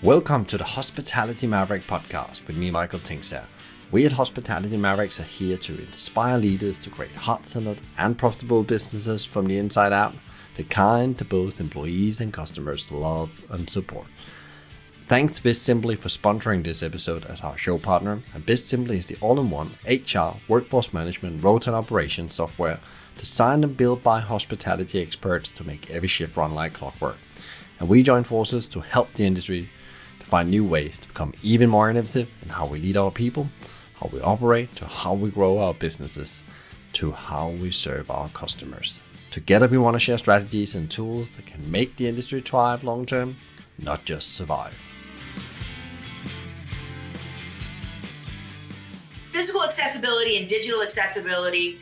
Welcome to the Hospitality Maverick podcast with me, Michael Tingsare. We at Hospitality Mavericks are here to inspire leaders to create heart-centered and profitable businesses from the inside out, the kind that both employees and customers love and support. Thanks to BizSimply for sponsoring this episode as our show partner, and BizSimply is the all-in-one HR, workforce management, rota and operations software designed and built by hospitality experts to make every shift run like clockwork. And we join forces to help the industry to find new ways to become even more innovative in how we lead our people, how we operate, to how we grow our businesses, to how we serve our customers. Together we want to share strategies and tools that can make the industry thrive long term, not just survive. Physical accessibility and digital accessibility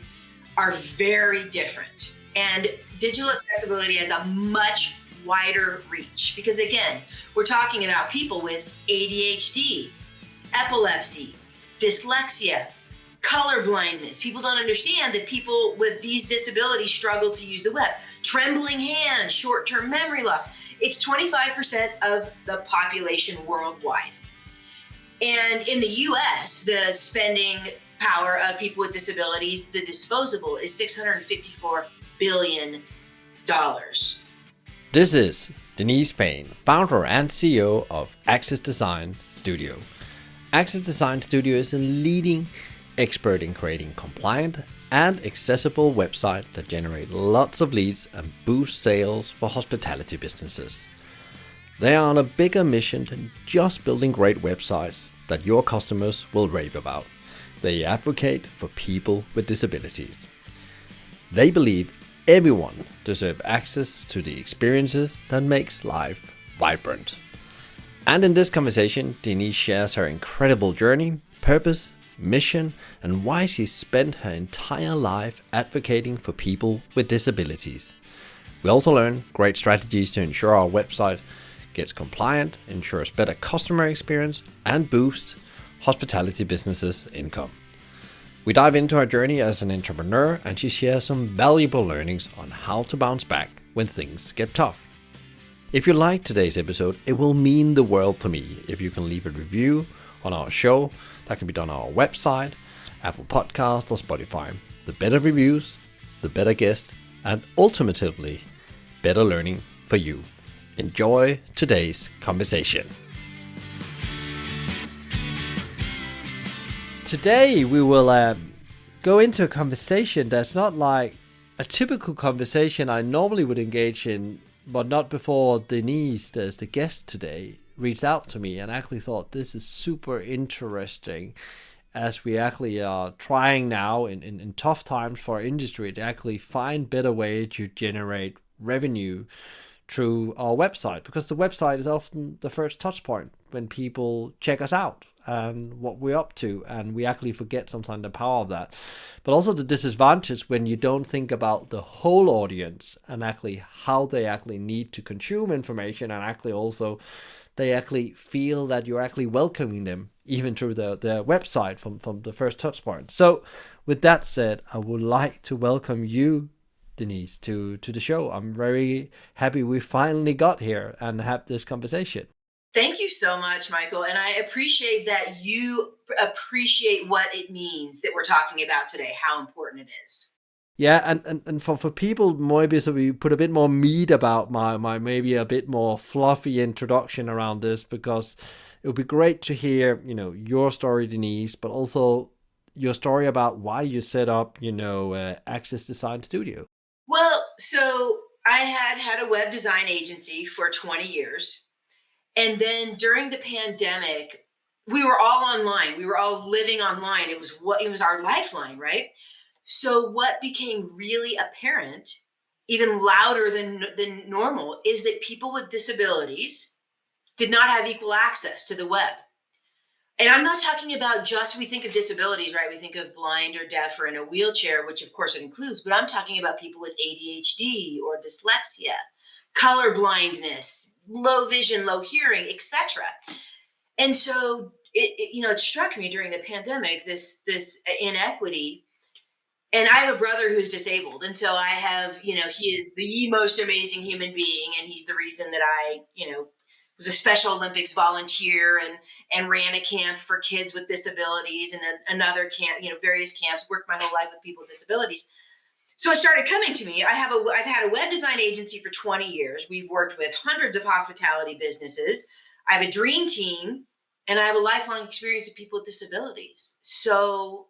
are very different. And digital accessibility has a much wider reach because, again, we're talking about people with ADHD, epilepsy, dyslexia, color blindness. People don't understand that people with these disabilities struggle to use the web. Trembling hands, short-term memory loss. It's 25% of the population worldwide. And in the US, the spending power of people with disabilities, the disposable, is $654 billion. This is Denise, Pane, founder and CEO of Access Design Studio. Access Design Studio is a leading expert in creating compliant and accessible websites that generate lots of leads and boost sales for hospitality businesses. They are on a bigger mission than just building great websites that your customers will rave about. They advocate for people with disabilities. They believe everyone deserves access to the experiences that makes life vibrant. And in this conversation, Denise shares her incredible journey, purpose, mission, and why she spent her entire life advocating for people with disabilities. We also learn great strategies to ensure our website gets compliant, ensures better customer experience, and boosts hospitality businesses' income. We dive into her journey as an entrepreneur, and she shares some valuable learnings on how to bounce back when things get tough. If you like today's episode, it will mean the world to me if you can leave a review on our show. That can be done on our website, Apple Podcasts, or Spotify. The better reviews, the better guests, and ultimately, better learning for you. Enjoy today's conversation. Today we will go into a conversation that's not like a typical conversation I normally would engage in, but not before Denise, as the guest today, reached out to me and actually thought this is super interesting, as we actually are trying now in tough times for our industry to actually find better ways to generate revenue through our website, because the website is often the first touch point when people check us out and what we're up to, and we actually forget sometimes the power of that. But also the disadvantage when you don't think about the whole audience and actually how they actually need to consume information, and actually also they actually feel that you're actually welcoming them even through their website from the first touch point. So with that said, I would like to welcome you, Denise, to the show. I'm very happy we finally got here and have this conversation. Thank you so much, Michael. And I appreciate that you appreciate what it means that we're talking about today, how important it is. Yeah, and for people, maybe so we put a bit more meat about my maybe a bit more fluffy introduction around this, because it would be great to hear, your story, Denise, but also your story about why you set up, Access Design Studio. Well, so I had a web design agency for 20 years. And then during the pandemic, we were all online. We were all living online. It was our lifeline, right? So what became really apparent, even louder than normal, is that people with disabilities did not have equal access to the web. And I'm not talking about just, we think of disabilities, right? We think of blind or deaf or in a wheelchair, which of course it includes, but I'm talking about people with ADHD or dyslexia, color blindness, low vision, low hearing, etc. And so it struck me during the pandemic, this inequity. And I have a brother who's disabled. And so I have, he is the most amazing human being. And he's the reason that I, was a Special Olympics volunteer and ran a camp for kids with disabilities and another camp, various camps, worked my whole life with people with disabilities. So it started coming to me. I've had a web design agency for 20 years. We've worked with hundreds of hospitality businesses. I have a dream team and I have a lifelong experience of people with disabilities. So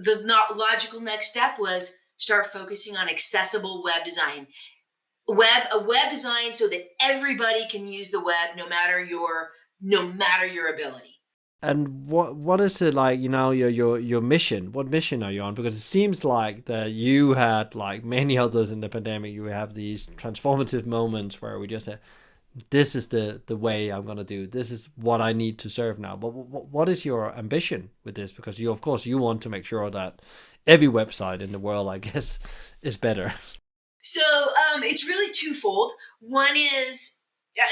the logical next step was start focusing on accessible web design. A web design so that everybody can use the web no matter your ability. And what is it like, your mission? What mission are you on? Because it seems like that you had, like many others in the pandemic, you have these transformative moments where we just say, this is the way I'm gonna do. This is what I need to serve now. But what is your ambition with this? Because you, of course, you want to make sure that every website in the world, I guess, is better. So it's really twofold. One is,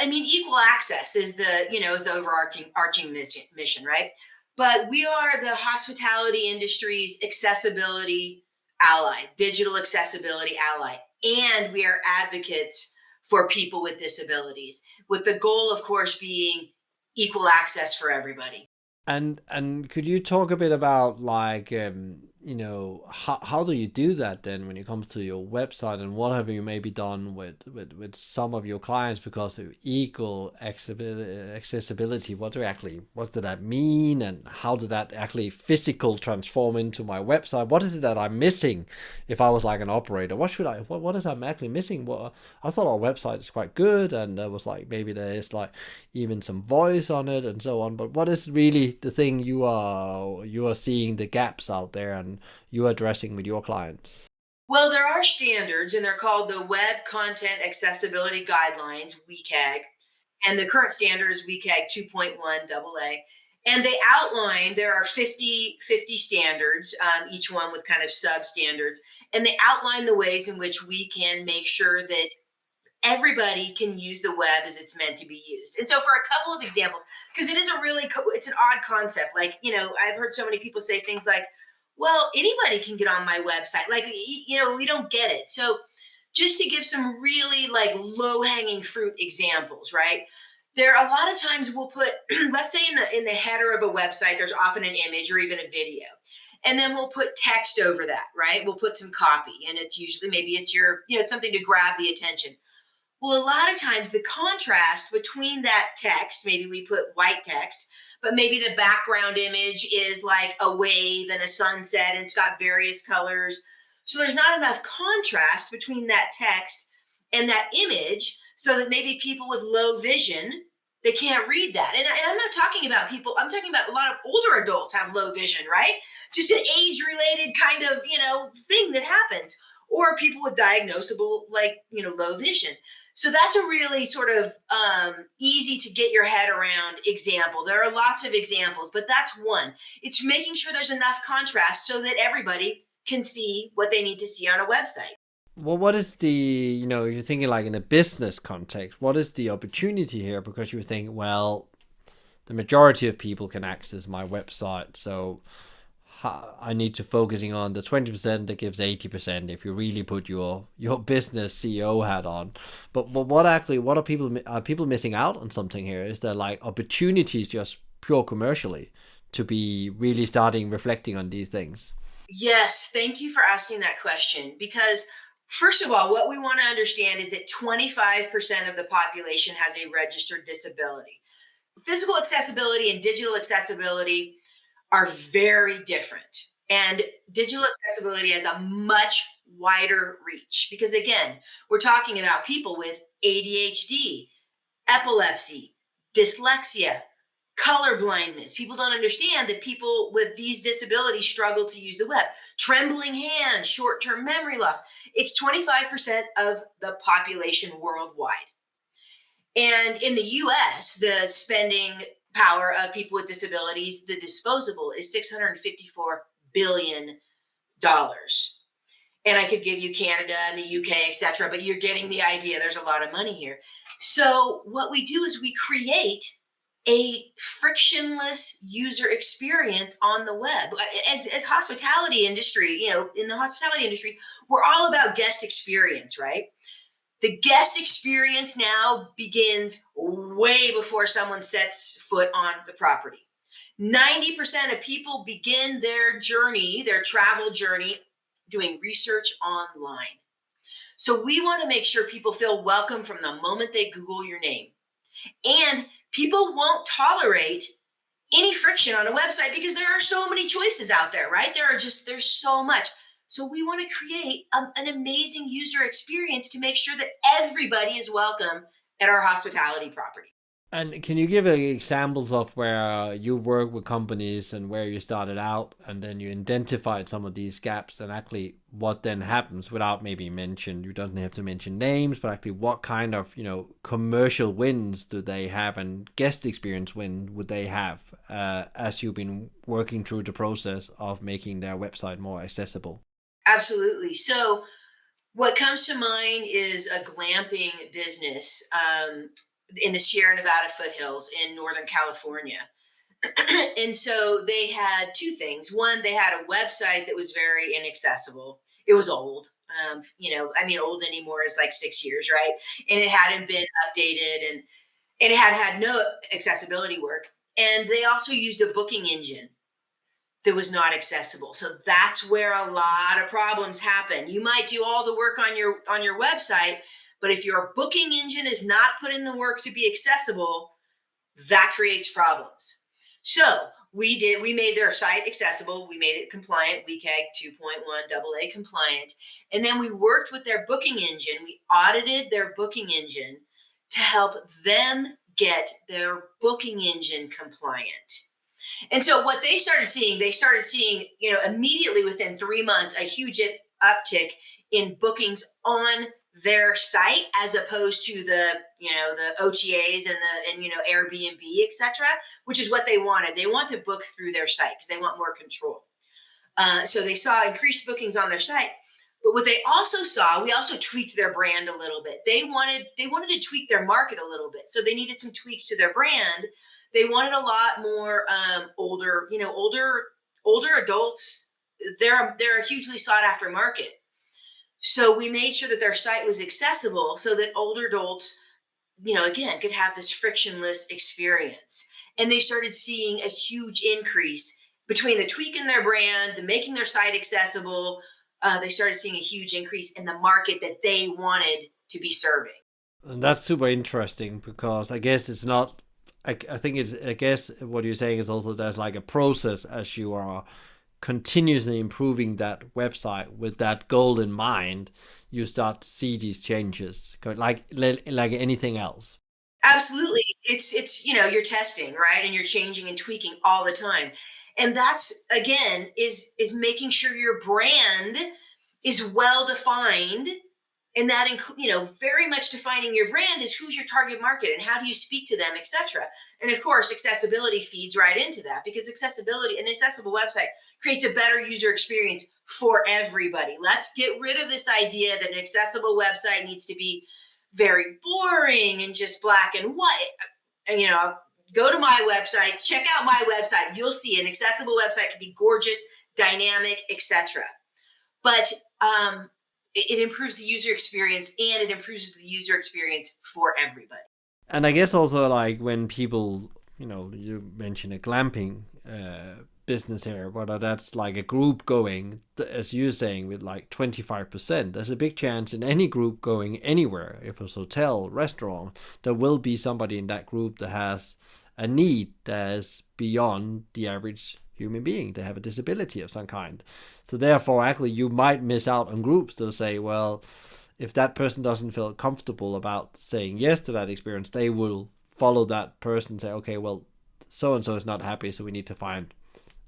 I mean, equal access is the overarching arching mission, right? But we are the hospitality industry's accessibility ally, digital accessibility ally, and we are advocates for people with disabilities, with the goal, of course, being equal access for everybody. And could you talk a bit about, like, how do you do that then when it comes to your website, and what have you maybe done with some of your clients because of equal accessibility? What did that mean, and how did that actually physical transform into my website? What is it that I'm missing if I was like an operator? What is I'm actually missing? What I thought our website is quite good, and there was like maybe there is like even some voice on it and so on. But what is really the thing you are seeing the gaps out there and you are addressing with your clients? Well, there are standards, and they're called the Web Content Accessibility Guidelines, WCAG. And the current standard is WCAG 2.1 AA. And they outline there are 50 standards, each one with kind of substandards. And they outline the ways in which we can make sure that everybody can use the web as it's meant to be used. And so, for a couple of examples, because it is it's an odd concept. Like, I've heard so many people say things like, well, anybody can get on my website. Like, we don't get it. So, just to give some really like low hanging fruit examples, right? There are a lot of times we'll put, let's say in the header of a website, there's often an image or even a video. And then we'll put text over that, right? We'll put some copy, and it's usually maybe it's something to grab the attention. Well, a lot of times the contrast between that text, maybe we put white text, but maybe the background image is like a wave and a sunset and it's got various colors. So there's not enough contrast between that text and that image so that maybe people with low vision, they can't read that. And I'm not talking about people, I'm talking about a lot of older adults have low vision, right? Just an age related kind of, thing that happens. Or people with diagnosable, like, low vision. So that's a really sort of easy to get your head around example. There are lots of examples, but that's one. It's making sure there's enough contrast so that everybody can see what they need to see on a website. Well, what is the, you're thinking like in a business context, what is the opportunity here? Because you think, well, the majority of people can access my website, so I need to focusing on the 20% that gives 80% if you really put your business CEO hat on. But what are people missing out on something here? Is there like opportunities just pure commercially to be really starting reflecting on these things? Yes, thank you for asking that question because first of all, what we want to understand is that 25% of the population has a registered disability. Physical accessibility and digital accessibility are very different. And digital accessibility has a much wider reach because, again, we're talking about people with ADHD, epilepsy, dyslexia, color blindness. People don't understand that people with these disabilities struggle to use the web. Trembling hands, short term memory loss. It's 25% of the population worldwide. And in the US, the spending power of people with disabilities, the disposable, is $654 billion. And I could give you Canada and the UK, et cetera, but you're getting the idea. There's a lot of money here. So, what we do is we create a frictionless user experience on the web. As hospitality industry, in the hospitality industry, we're all about guest experience, right? The guest experience now begins way before someone sets foot on the property. 90% of people begin their journey, their travel journey, doing research online. So we want to make sure people feel welcome from the moment they Google your name. And people won't tolerate any friction on a website because there are so many choices out there, right? There's so much. So we want to create an amazing user experience to make sure that everybody is welcome at our hospitality property. And can you give examples of where you work with companies and where you started out and then you identified some of these gaps and actually what then happens without maybe mention, you don't have to mention names, but actually what kind of, commercial wins do they have and guest experience win would they have as you've been working through the process of making their website more accessible? Absolutely. So what comes to mind is a glamping business in the Sierra Nevada foothills in Northern California. And so they had two things. One, they had a website that was very inaccessible. It was old. Old anymore is like 6 years, right? And it hadn't been updated, and it had no accessibility work. And they also used a booking engine that was not accessible. So that's where a lot of problems happen. You might do all the work on your website, but if your booking engine is not put in the work to be accessible, that creates problems. So we made their site accessible. We made it compliant, WCAG 2.1 AA compliant. And then we worked with their booking engine. We audited their booking engine to help them get their booking engine compliant. And so what they started seeing, immediately within 3 months, a huge uptick in bookings on their site as opposed to the OTAs and Airbnb, etc., which is what they wanted. They want to book through their site because they want more control. So they saw increased bookings on their site. But what they also saw, we also tweaked their brand a little bit. They wanted to tweak their market a little bit. So they needed some tweaks to their brand. They wanted a lot more older adults. They're a hugely sought after market. So we made sure that their site was accessible so that older adults, again, could have this frictionless experience. And they started seeing a huge increase between the tweak in their brand, the making their site accessible. They started seeing a huge increase in the market that they wanted to be serving. And that's super interesting because I guess it's not. I think it's. I guess what you're saying is also there's like a process as you are continuously improving that website with that goal in mind. You start to see these changes, like anything else. Absolutely. It's you're testing, right? And you're changing and tweaking all the time. And that's again is making sure your brand is well defined, and that include very much defining your brand is who's your target market and how do you speak to them, etc. And of course accessibility feeds right into that because an accessible website creates a better user experience for everybody. Let's get rid of this idea that an accessible website needs to be very boring and just black and white. And go to my websites, check out my website. You'll see an accessible website can be gorgeous, dynamic, etc. But it improves the user experience and it improves the user experience for everybody. And I guess also like when people, you mentioned a glamping business here, whether that's like a group going, as you're saying, with like 25%, there's a big chance in any group going anywhere, if it's hotel, restaurant, there will be somebody in that group that has a need that is beyond the average human being. They have a disability of some kind. So therefore, actually, you might miss out on groups to say, well, if that person doesn't feel comfortable about saying yes to that experience, they will follow that person and say, okay, well, so and so is not happy, so we need to find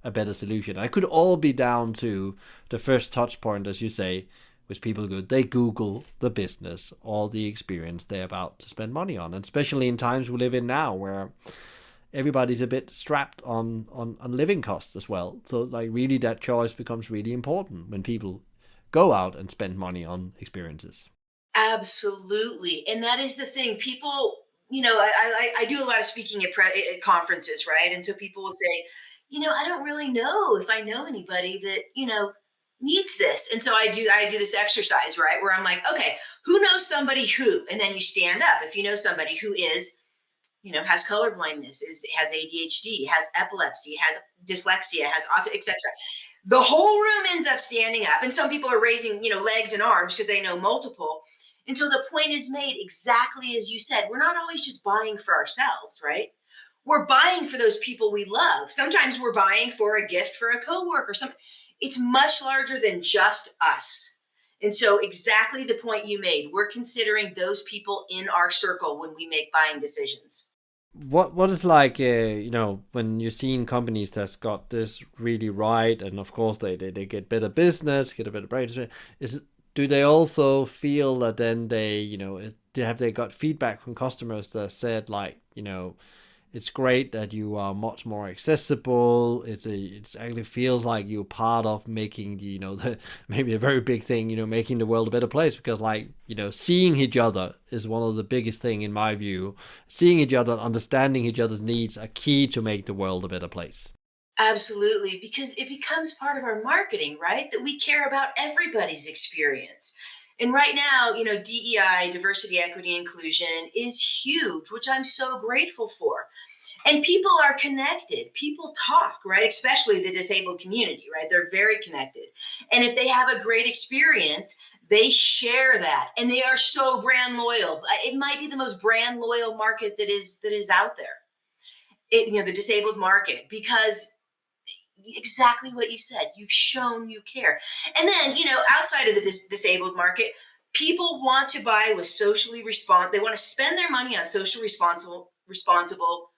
a better solution. I could all be down to the first touch point, as you say, which people go, they Google the business or the experience they're about to spend money on. And especially in times we live in now where everybody's a bit strapped on living costs as well. So like really that choice becomes really important when people go out and spend money on experiences. Absolutely. And that is the thing. People, I do a lot of speaking at conferences, right? And so people will say, I don't really know if I know anybody that, needs this. And so I do this exercise, right? Where I'm like, okay, who knows somebody who? And then you stand up. If you know somebody who is, has color blindness, has ADHD, has epilepsy, has dyslexia, has autism, etc. The whole room ends up standing up, and some people are raising, legs and arms because they know multiple. And so the point is made exactly as you said. We're not always just buying for ourselves, right? We're buying for those people we love. Sometimes we're buying for a gift for a coworker. It's much larger than just us. And so exactly the point you made, we're considering those people in our circle when we make buying decisions. What is like when you're seeing companies that's got this really right, and of course they get better business, get a better brand, is do they also feel that then they have they got feedback from customers that said like it's great that you are much more accessible. It's actually feels like you're part of making the the maybe a very big thing, making the world a better place, because like seeing each other is one of the biggest thing in my view. Seeing each other, understanding each other's needs are key to make the world a better place. Absolutely, because it becomes part of our marketing, right? That we care about everybody's experience. And right now, DEI, diversity, equity, inclusion is huge, which I'm so grateful for. And people are connected. People talk, right? Especially the disabled community, right? They're very connected. And if they have a great experience, they share that, and they are so brand loyal. It might be the most brand loyal market that is out there. The disabled market, because exactly what you said. You've shown you care. And then, outside of the disabled market, people want to buy with socially respond. They want to spend their money on social responsible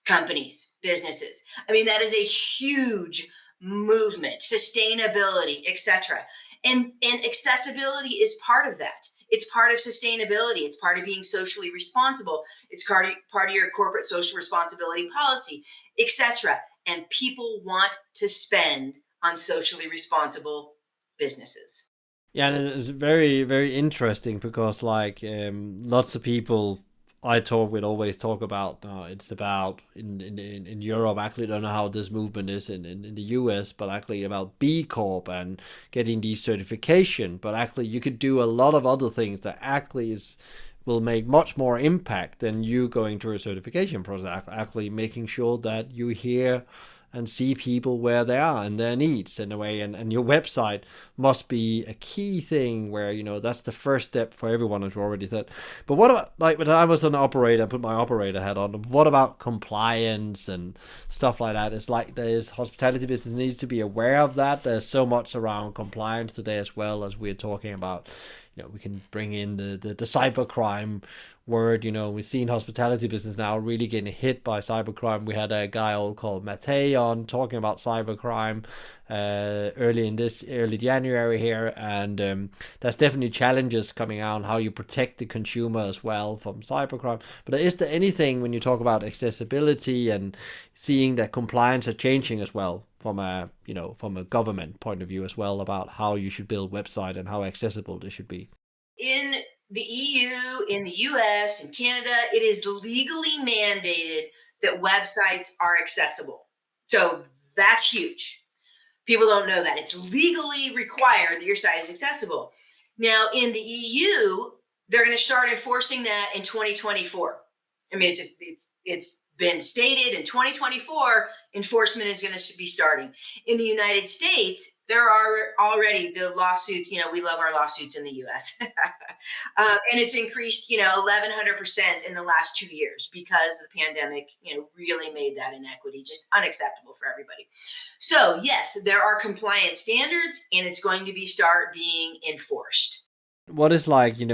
companies, businesses. I mean, that is a huge movement, sustainability, etc. And accessibility is part of that. It's part of sustainability. It's part of being socially responsible. It's part of your corporate social responsibility policy, etc. And people want to spend on socially responsible businesses. Yeah, and it's very, very interesting because like lots of people I talk with always talk about it's about in Europe. Actually, I don't know how this movement is in the US, but actually about B Corp and getting these certification. But actually, you could do a lot of other things that actually is will make much more impact than you going through a certification process. Actually, making sure that you hear and see people where they are and their needs in a way, and your website must be a key thing where that's the first step for everyone, as you already said. But what about like when I was an operator, put my operator hat on, what about compliance and stuff like that? It's like there's hospitality business needs to be aware of that. There's so much around compliance today as well, as we're talking about. We can bring in the cybercrime word. We've seen hospitality business now really getting hit by cybercrime. We had a guy called Mate on talking about cybercrime early January here, and there's definitely challenges coming out on how you protect the consumer as well from cybercrime. But is there anything when you talk about accessibility and seeing that compliance are changing as well from a government point of view as well, about how you should build website and how accessible they should be? In the EU, in the US, and Canada, it is legally mandated that websites are accessible. So that's huge. People don't know that. It's legally required that your site is accessible. Now, in the EU, they're going to start enforcing that in 2024. I mean, it's been stated in 2024, enforcement is going to be starting. In the United States, there are already the lawsuits. We love our lawsuits in the US. And it's increased, 1,100% in the last 2 years because the pandemic, really made that inequity just unacceptable for everybody. So, yes, there are compliance standards, and it's going to be start being enforced. What is like you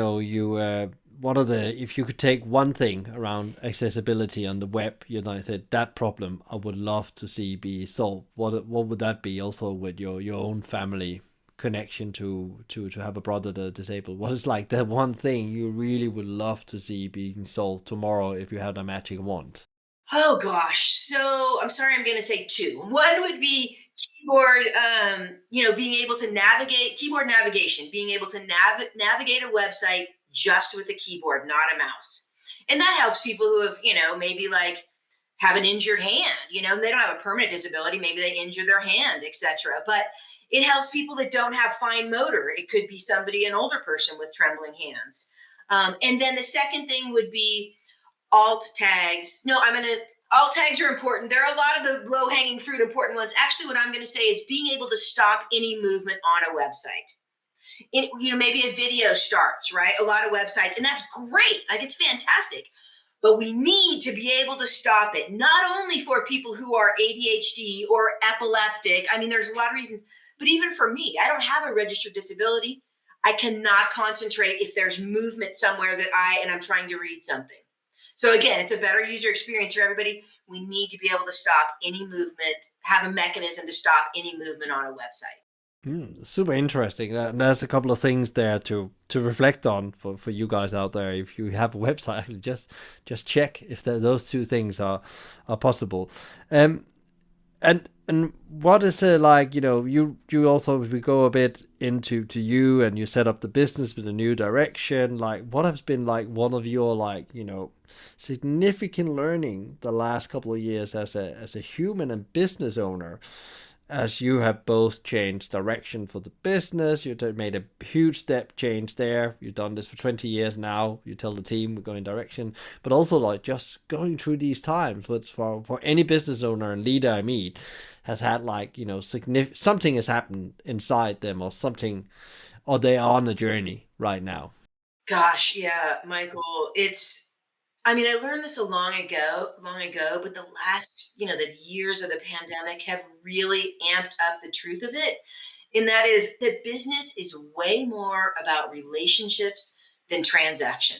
one of the, if you could take one thing around accessibility on the web, said that problem I would love to see be solved, what would that be? Also with your own family connection to have a brother that disabled, what is like the one thing you really would love to see being solved tomorrow if you had a magic wand? Oh gosh. So I'm sorry, I'm going to say two. One would be keyboard, being able to navigate, keyboard navigation, being able to navigate a website just with a keyboard, not a mouse. And that helps people who have, maybe like have an injured hand, they don't have a permanent disability. Maybe they injure their hand, etc. But It helps people that don't have fine motor. It could be somebody, an older person with trembling hands. And then the second thing would be alt tags. No, alt tags are important. There are a lot of the low hanging fruit important ones. Actually, what I'm going to say is being able to stop any movement on a website. Maybe a video starts, right? A lot of websites, and that's great. Like, it's fantastic. But we need to be able to stop it, not only for people who are ADHD or epileptic. I mean, there's a lot of reasons, but even for me, I don't have a registered disability. I cannot concentrate if there's movement somewhere and I'm trying to read something. So again, it's a better user experience for everybody. We need to be able to stop any movement, have a mechanism to stop any movement on a website. Super interesting. There's a couple of things there to reflect on for you guys out there. If you have a website, just check if those two things are possible. And what is it like? You also, we go a bit into you, and you set up the business with a new direction. Like, what has been like one of your significant learning the last couple of years as a human and business owner, as you have both changed direction for the business. You made a huge step change there. You've done this for 20 years now. You tell the team we're going direction, but also like just going through these times, which for any business owner and leader I meet has had something has happened inside them, or something, or they are on a journey right now. Gosh, yeah, Michael, I learned this a long ago, but the last, the years of the pandemic have really amped up the truth of it. And that is that business is way more about relationships than transaction.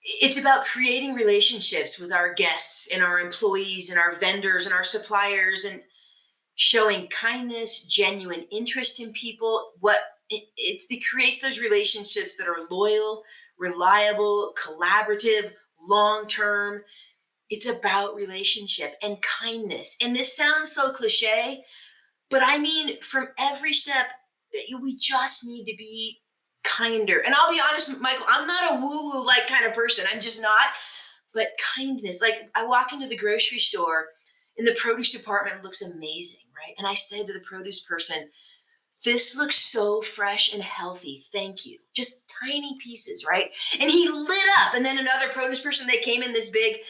It's about creating relationships with our guests and our employees and our vendors and our suppliers, and showing kindness, genuine interest in people. It creates those relationships that are loyal, reliable, collaborative, long term. It's about relationship and kindness. And this sounds so cliche, but I mean, from every step, we just need to be kinder. And I'll be honest, Michael, I'm not a woo woo like kind of person. I'm just not. But kindness, like, I walk into the grocery store and the produce department looks amazing, right? And I say to the produce person, "This looks so fresh and healthy. Thank you." Just tiny pieces, right? And he lit up. And then another produce person, they came in this big,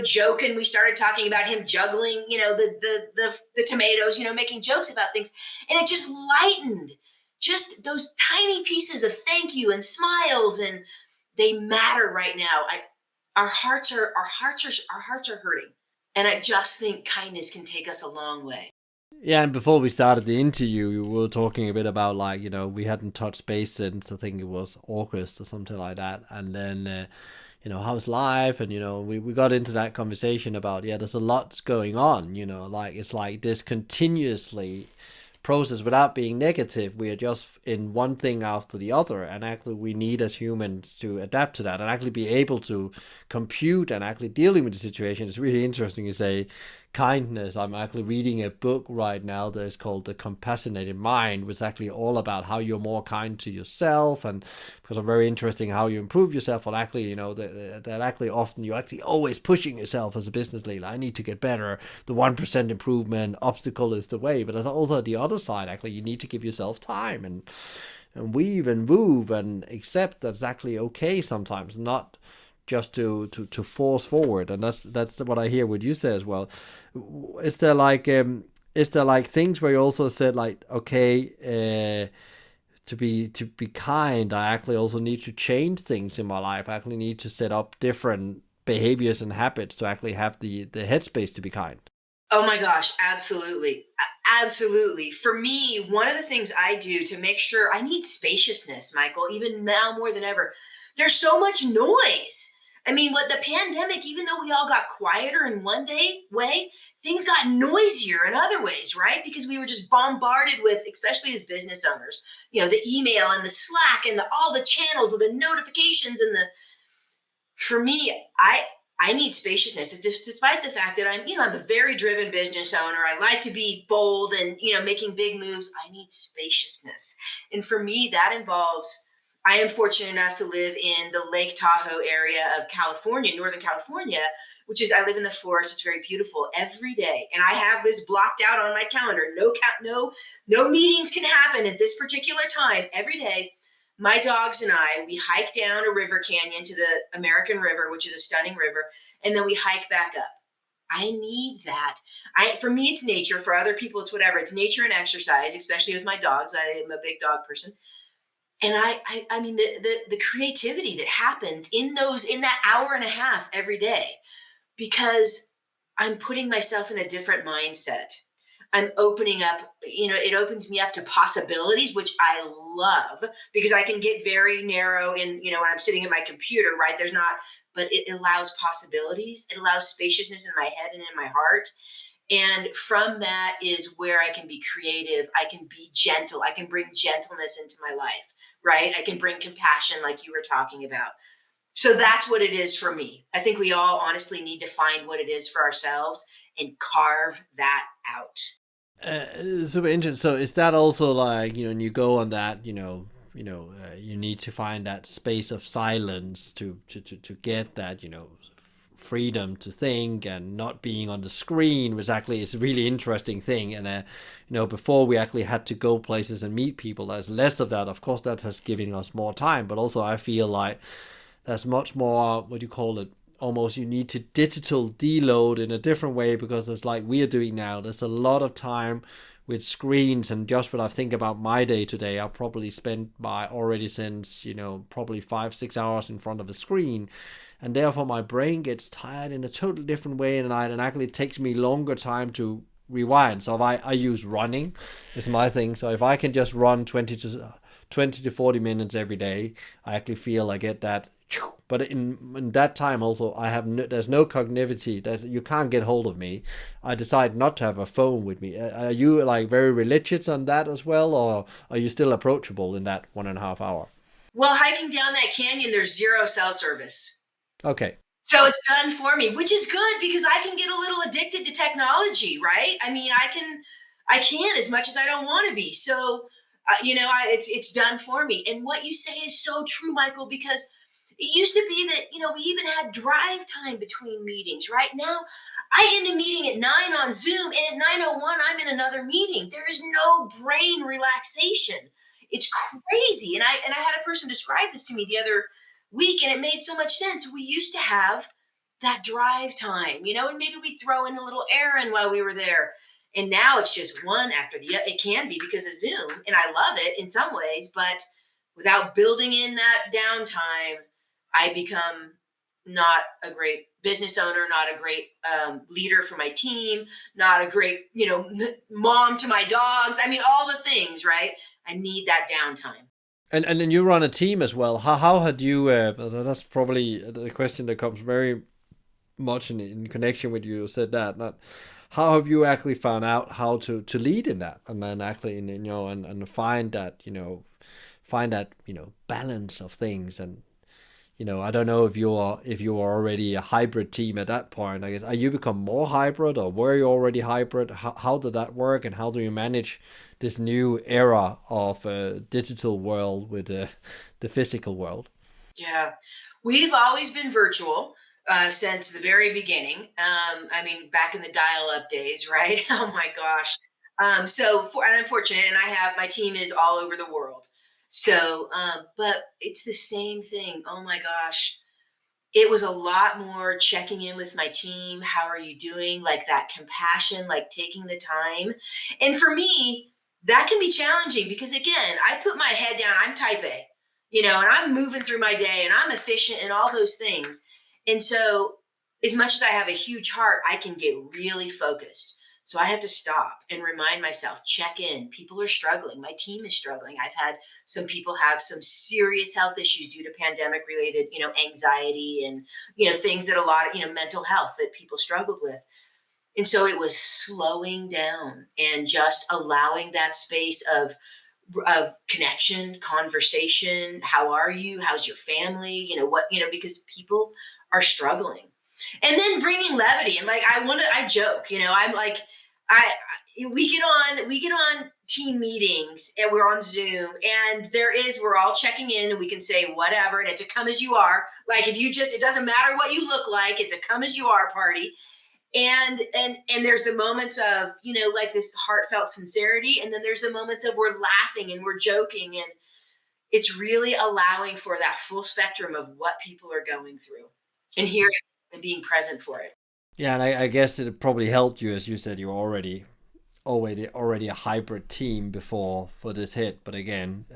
joke, and we started talking about him juggling, the tomatoes, making jokes about things. And it just lightened. Just those tiny pieces of thank you and smiles, and they matter right now. Our hearts are hurting. And I just think kindness can take us a long way. Yeah, and before we started the interview, we were talking a bit about we hadn't touched base since, I think it was August or something like that, and then how's life, and we got into that conversation about, yeah, there's a lot going on, it's like this continuously process. Without being negative, we are just in one thing after the other, and actually we need as humans to adapt to that and actually be able to compute and actually dealing with the situation. It's really interesting you say kindness. I'm actually reading a book right now that is called The Compassionated Mind, which is actually all about how you're more kind to yourself, and because I'm very interested in how you improve yourself. And actually, that actually often you're actually always pushing yourself as a business leader. I need to get better. The 1% improvement obstacle is the way, but there's also the other side. Actually, you need to give yourself time and weave and move and accept that's actually okay sometimes, not just to force forward. And that's what I hear what you say as well. Is there things where you also said, like, okay, to be kind, I actually also need to change things in my life. I actually need to set up different behaviors and habits to actually have the headspace to be kind. Oh my gosh, absolutely. Absolutely. For me, one of the things I do to make sure, I need spaciousness, Michael, even now more than ever. There's so much noise. I mean, what the pandemic, even though we all got quieter in one way, things got noisier in other ways, right? Because we were just bombarded with, especially as business owners, the email and the Slack and all the channels and the notifications and for me, I need spaciousness. Despite the fact that I'm a very driven business owner. I like to be bold and, making big moves. I need spaciousness. And for me, that involves I am fortunate enough to live in the Lake Tahoe area of California, Northern California, which is, I live in the forest. It's very beautiful every day. And I have this blocked out on my calendar. No meetings can happen at this particular time every day. My dogs and I, we hike down a river canyon to the American River, which is a stunning river, and then we hike back up. I need that. For me, it's nature. For other people, it's whatever. It's nature and exercise, especially with my dogs. I am a big dog person, and I mean the creativity that happens in that hour and a half every day, because I'm putting myself in a different mindset. I'm opening up, it opens me up to possibilities, which I love, because I can get very narrow in, when I'm sitting at my computer, right? There's not, but it allows possibilities. It allows spaciousness in my head and in my heart. And from that is where I can be creative. I can be gentle. I can bring gentleness into my life, right? I can bring compassion, like you were talking about. So that's what it is for me. I think we all honestly need to find what it is for ourselves and carve that out. Super interesting. So is that also like, when you go on that, you need to find that space of silence to get that, freedom to think and not being on the screen, which actually is a really interesting thing. And before we actually had to go places and meet people, there's less of that. Of course, that has given us more time, but also I feel like there's much more, what do you call it, almost you need to digital deload in a different way, because it's like we are doing now. There's a lot of time with screens, and just when I think about my day today, I probably spent my already since probably 5-6 hours in front of a screen, and therefore my brain gets tired in a totally different way in the night, and actually it takes me longer time to rewind. So if I use running is my thing. So if I can just run 20 to 40 minutes every day, I actually feel I get that. But in that time also, I have there's no cognitivity that you can't get hold of me. I decide not to have a phone with me. Are you like very religious on that as well, or are you still approachable in that 1.5 hour? Well, hiking down that canyon, there's zero cell service. Okay. So it's done for me, which is good because I can get a little addicted to technology, right? I mean, I can as much as I don't want to be. So, it's done for me. And what you say is so true, Michael, because it used to be that we even had drive time between meetings. Right now, I end a meeting at 9 on Zoom, and at 9:01, I'm in another meeting. There is no brain relaxation. It's crazy. And I had a person describe this to me the other week, and it made so much sense. We used to have that drive time, and maybe we'd throw in a little errand while we were there. And now it's just one after the other. It can be because of Zoom, and I love it in some ways, but without building in that downtime, I become not a great business owner, not a great leader for my team, not a great, mom to my dogs. I mean, all the things, right? I need that downtime. And then you run a team as well. How had you? That's probably the question that comes very much in connection with you said that. Not how have you actually found out how to lead in that, and then actually and find that balance of things. And I don't know if you're already a hybrid team at that point. I guess, are you become more hybrid, or were you already hybrid? How did that work, and how do you manage this new era of a digital world with the physical world? Yeah. We've always been virtual since the very beginning. I mean, back in the dial up days, right? Oh my gosh. And I'm fortunate, and I have my team is all over the world. So, but it's the same thing. Oh my gosh. It was a lot more checking in with my team. How are you doing? Like that compassion, like taking the time. And for me, that can be challenging because again, I put my head down, I'm type A, and I'm moving through my day and I'm efficient and all those things. And so, as much as I have a huge heart, I can get really focused. So I have to stop and remind myself, check in. People are struggling. My team is struggling. I've had some people have some serious health issues due to pandemic related, anxiety and, things that a lot of, mental health that people struggled with. And so it was slowing down and just allowing that space of connection, conversation. How are you? How's your family? Because people are struggling. And then bringing levity and like I joke, I'm like We get on team meetings and we're on Zoom, and we're all checking in, and we can say whatever, and it's a come as you are. Like, if you just, it doesn't matter what you look like, it's a come as you are party. And there's the moments of, like, this heartfelt sincerity, and then there's the moments of we're laughing and we're joking, and it's really allowing for that full spectrum of what people are going through and hearing and being present for it. Yeah, and I guess it probably helped you, as you said, you're already a hybrid team before for this hit. But again,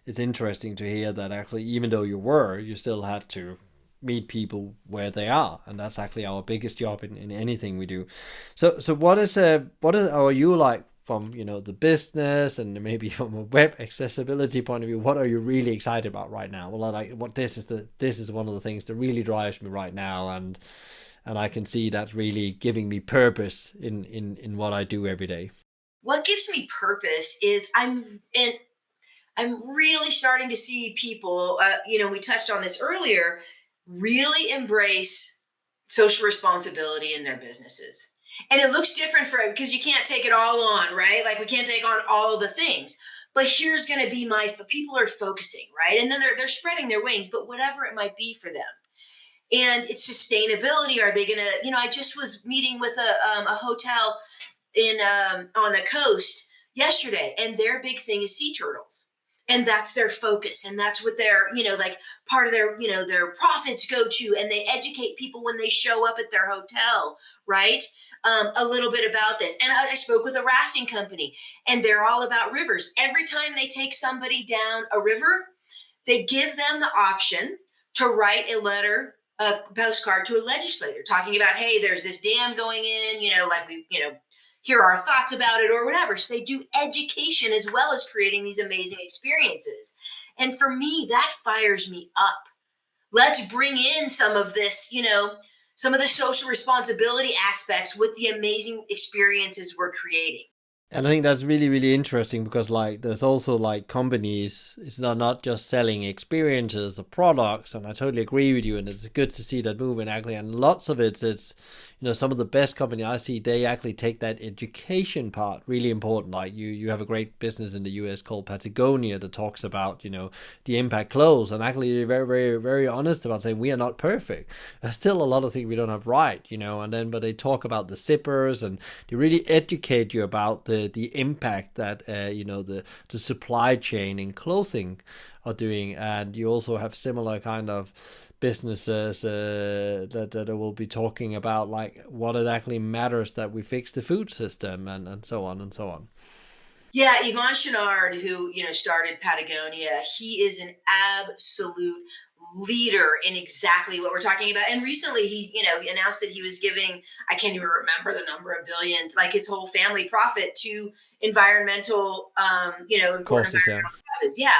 it's interesting to hear that actually, even though you still had to meet people where they are, and that's actually our biggest job in anything we do. So what is are you like from the business and maybe from a web accessibility point of view? What are you really excited about right now? Well, like what this is one of the things that really drives me right now, and I can see that really giving me purpose in what I do every day. What gives me purpose is I'm really starting to see people, we touched on this earlier, really embrace social responsibility in their businesses. And it looks different for, because you can't take it all on, right? Like, we can't take on all the things. But here's going to be people are focusing, right? And then they're spreading their wings, but whatever it might be for them. And it's sustainability. Are they going to, I just was meeting with a hotel in on the coast yesterday, and their big thing is sea turtles, and that's their focus, and that's what their, like, part of their, their profits go to, and they educate people when they show up at their hotel, right? A little bit about this. And I spoke with a rafting company, and they're all about rivers. Every time they take somebody down a river, they give them the option to write a postcard to a legislator talking about, hey, there's this dam going in, like, here are our thoughts about it or whatever. So they do education as well as creating these amazing experiences. And for me, that fires me up. Let's bring in some of this, some of the social responsibility aspects with the amazing experiences we're creating. And I think that's really, really interesting because like there's also like companies, it's not just selling experiences or products, and I totally agree with you. And it's good to see that movement actually. And lots of it's some of the best company I see, they actually take that education part really important. Like you have a great business in the US called Patagonia that talks about, the impact clothes, and actually they're very, very, very honest about saying we are not perfect. There's still a lot of things we don't have right, and then but they talk about the zippers, and they really educate you about the impact that the supply chain in clothing are doing. And you also have similar kind of businesses that will be talking about like what it actually matters that we fix the food system, and so on and so on. Yeah, Yvon Chouinard, who started Patagonia, he is an absolute leader in exactly what we're talking about. And recently, he announced that he was giving, I can't even remember the number of billions, like his whole family profit, to environmental, important Courses, yeah. environmental causes. Yeah,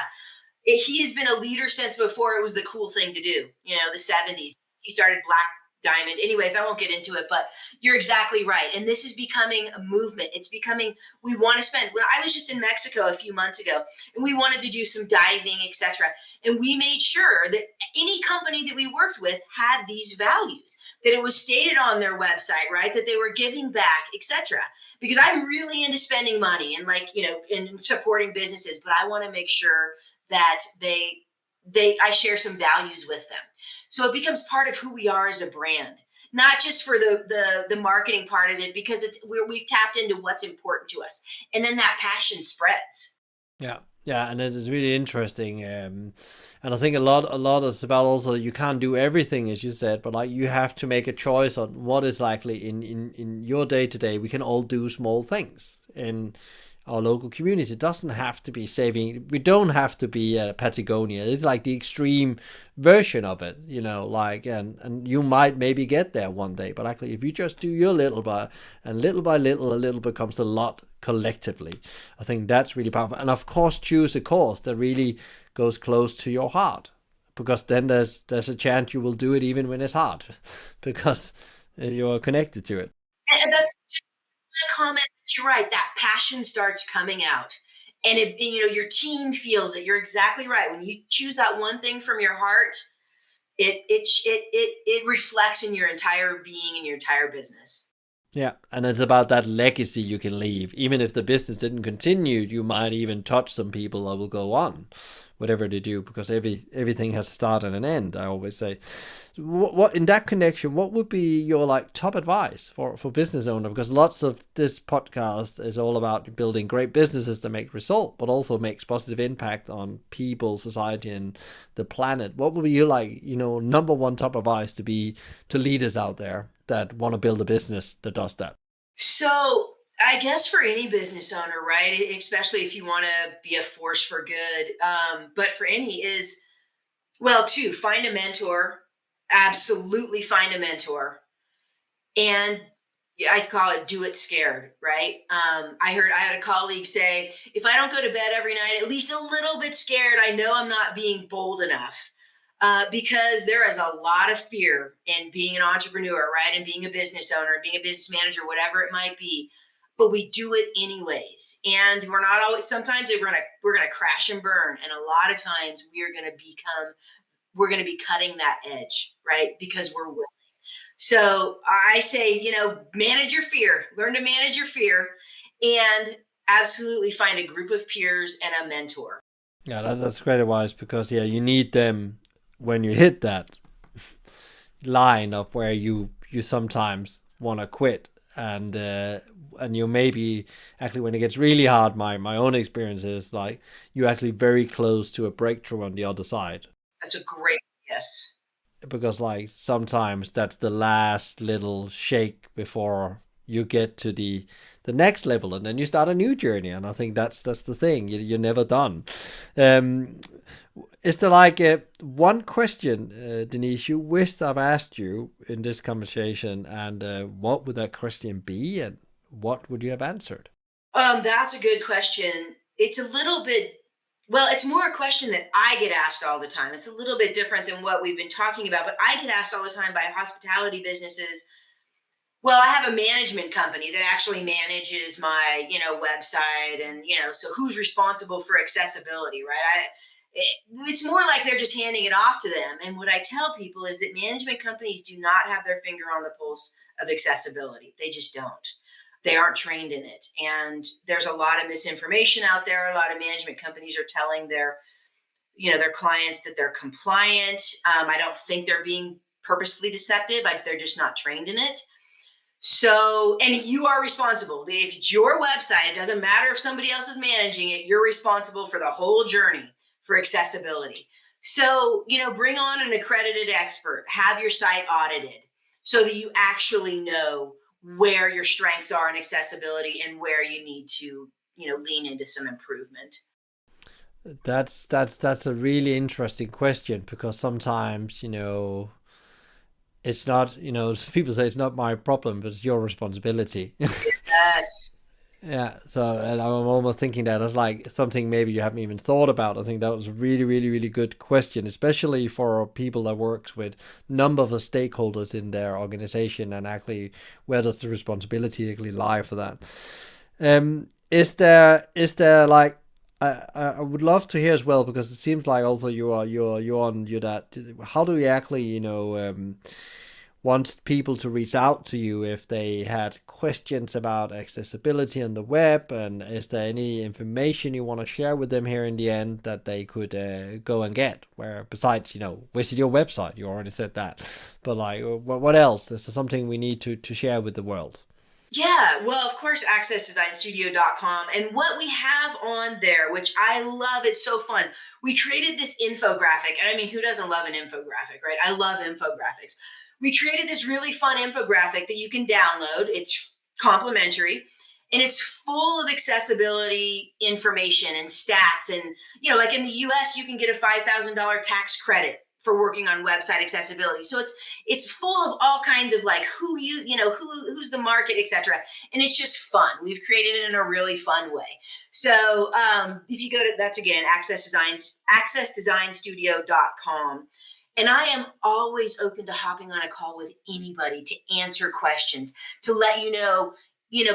he has been a leader since before it was the cool thing to do. The 70s. He started Black Diamond. Anyways, I won't get into it, but you're exactly right. And this is becoming a movement. It's becoming, we want to spend, when I was just in Mexico a few months ago, and we wanted to do some diving, etc. And we made sure that any company that we worked with had these values, that it was stated on their website, right? That they were giving back, etc. Because I'm really into spending money and, like, in supporting businesses, but I want to make sure that I share some values with them. So it becomes part of who we are as a brand, not just for the marketing part of it, because we've tapped into what's important to us, and then that passion spreads. Yeah, yeah, and it is really interesting. And I think a lot is about also you can't do everything as you said, but like you have to make a choice on what is likely in your day to day. We can all do small things in our local community. It doesn't have to be saving. We don't have to be Patagonia. It's like the extreme version of it, like and you might maybe get there one day, but actually if you just do your little bit, and little by little, a little becomes a lot collectively. I think that's really powerful. And of course, choose a course that really goes close to your heart, because then there's a chance you will do it even when it's hard, because you're connected to it. And that's just a comment. That You're right. That passion starts coming out, and your team feels it. You're exactly right. When you choose that one thing from your heart, it reflects in your entire being and your entire business. Yeah, and it's about that legacy you can leave. Even if the business didn't continue, you might even touch some people that will go on, whatever they do, because everything has a start and an end. I always say. What in that connection? What would be your like top advice for business owner? Because lots of this podcast is all about building great businesses that make result, but also makes positive impact on people, society, and the planet. What would be your like number one top advice to leaders out there that want to build a business that does that? So I guess for any business owner, right, especially if you want to be a force for good, but for any is, well, two, find a mentor. Absolutely find a mentor. And yeah, I call it do it scared, right? I had a colleague say, if I don't go to bed every night, at least a little bit scared, I know I'm not being bold enough. Because there is a lot of fear in being an entrepreneur, right? And being a business owner, being a business manager, whatever it might be. But we do it anyways. And we're not always, sometimes we're gonna crash and burn. And a lot of times we're gonna be cutting that edge, right? Because we're willing. So I say, manage your fear, learn to manage your fear, and absolutely find a group of peers and a mentor. Yeah, that's great advice because yeah, you need them when you hit that line of where you sometimes want to quit and you maybe actually when it gets really hard my own experience is like you're actually very close to a breakthrough on the other side That's a great yes. because like sometimes that's the last little shake before you get to the next level and then you start a new journey and I think that's the thing you're never done. um is there like one question, Denise, you wished I've asked you in this conversation, and what would that question be, and what would you have answered? That's a good question. It's a little bit, well, it's more a question that I get asked all the time. It's a little bit different than what we've been talking about, but I get asked all the time by hospitality businesses. Well, I have a management company that actually manages my, website and, so who's responsible for accessibility, right? It's more like they're just handing it off to them. And what I tell people is that management companies do not have their finger on the pulse of accessibility. They just don't. They aren't trained in it. And there's a lot of misinformation out there. A lot of management companies are telling their clients that they're compliant. I don't think they're being purposely deceptive. They're just not trained in it. So, and you are responsible. If it's your website, it doesn't matter if somebody else is managing it, you're responsible for the whole journey for accessibility. So, bring on an accredited expert, have your site audited so that you actually know where your strengths are in accessibility and where you need to, lean into some improvement. That's a really interesting question because sometimes it's not people say it's not my problem but it's your responsibility. Yes. Yeah, so and I'm almost thinking that as like something maybe you haven't even thought about. I think that was a really, really, really good question, especially for people that works with number of stakeholders in their organization and actually where does the responsibility actually lie for that? Is there like I would love to hear as well because it seems like also you're on you that how do you actually want people to reach out to you if they had questions about accessibility on the web? And is there any information you want to share with them here in the end that they could go and get? Where besides, visit your website, you already said that, but like, what else? Is there something we need to share with the world? Yeah, well, of course, accessdesignstudio.com. And what we have on there, which I love, it's so fun. We created this infographic. And I mean, who doesn't love an infographic, right? I love infographics. We created this really fun infographic that you can download. It's complimentary and it's full of accessibility information and stats. And, like in the US, you can get a $5,000 tax credit for working on website accessibility. So it's full of all kinds of like who's the market, etc. And it's just fun. We've created it in a really fun way. So if you go to that's again accessdesignstudio.com. And I am always open to hopping on a call with anybody to answer questions, to let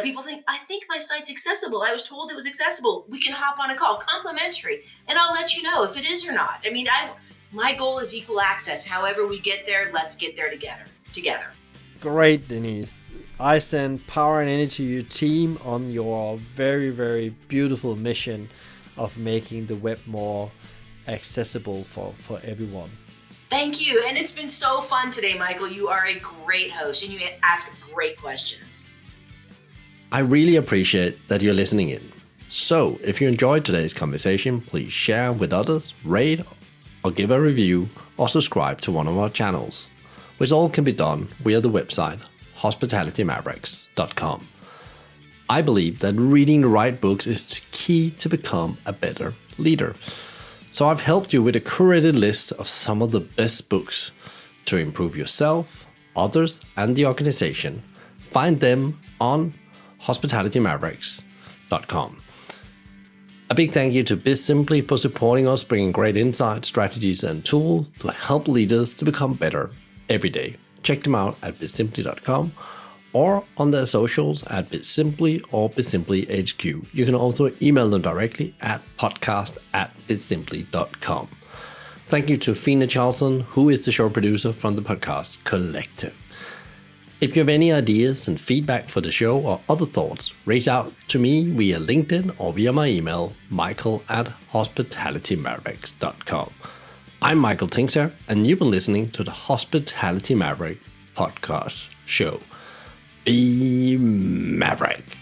people think, I think my site's accessible. I was told it was accessible. We can hop on a call, complimentary, and I'll let you know if it is or not. I mean, my goal is equal access. However we get there, let's get there together. Great, Denise. I send power and energy to your team on your very, very beautiful mission of making the web more accessible for everyone. Thank you. And it's been so fun today, Michael. You are a great host and you ask great questions. I really appreciate that you're listening in. So, if you enjoyed today's conversation, please share with others, rate or give a review, or subscribe to one of our channels, which all can be done via the website hospitalitymavericks.com. I believe that reading the right books is the key to become a better leader. So I've helped you with a curated list of some of the best books to improve yourself, others, and the organization. Find them on hospitalitymavericks.com. A big thank you to BizSimply for supporting us, bringing great insights, strategies, and tools to help leaders to become better every day. Check them out at bizsimply.com or on their socials at BizSimply or BizSimplyHQ. You can also email them directly at podcast@bizsimply.com. Thank you to Fina Charlson, who is the show producer from the Podcast Collective. If you have any ideas and feedback for the show or other thoughts, reach out to me via LinkedIn or via my email, michael@hospitalitymavericks.com. I'm Michael Tinkser, and you've been listening to the Hospitality Maverick podcast show. Be Maverick.